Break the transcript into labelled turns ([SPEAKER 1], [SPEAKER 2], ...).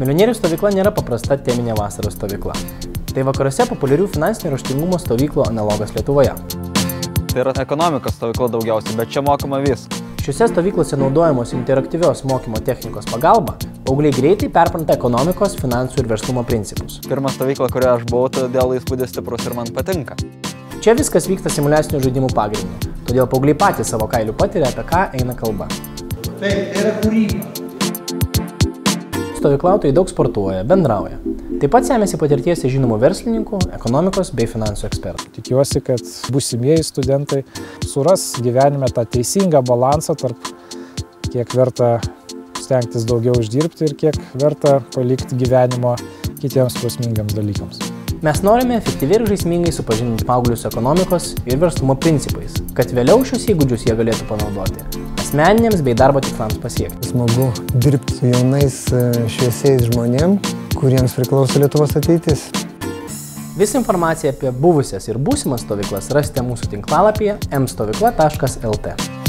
[SPEAKER 1] Milijonierių stovykla nėra paprasta teminė vasaros stovykla. Tai vakaruose populiarių finansinio raštingumo stovyklų analogas Lietuvoje.
[SPEAKER 2] Tai yra ekonomikos stovykla daugiausiai, bet čia mokama viską.
[SPEAKER 1] Šiuose stovyklose naudojamos interaktyvios mokymo technikos pagalba, paaugliai greitai perpranta ekonomikos, finansų ir verslumo principus.
[SPEAKER 2] Pirma stovykla, kurioje aš buvau, todėl įspūdis stiprus ir man patinka.
[SPEAKER 1] Čia viskas vyksta simuliacinių žaidimų pagrindu, todėl paaugliai patys savo kailiu patiria, apie ką eina kalba.
[SPEAKER 3] Taip, tai yra kūryba.
[SPEAKER 1] Stovyklautojai daug sportuoja, bendrauja. Taip pat semėsi patirties žinomų verslininkų, ekonomikos bei finansų ekspertų.
[SPEAKER 4] Tikiuosi, kad būsimieji studentai suras gyvenime tą teisingą balansą tarp kiek verta stengtis daugiau uždirbti ir kiek verta palikti gyvenimo kitiems prasmingiams dalykams.
[SPEAKER 1] Mes norime efektyviai ir žaismingai supažindinti paauglius ekonomikos ir verslumo principais, kad vėliau šios įgūdžius jie galėtų panaudoti asmeniniams bei darbo tikslams pasiekti.
[SPEAKER 5] Smagu dirbti su jaunais šviesiais žmonėms, kuriems priklauso Lietuvos ateitis.
[SPEAKER 1] Visą informaciją apie buvusias ir būsimas stovyklas rasite mūsų tinklalapyje mstovykla.lt.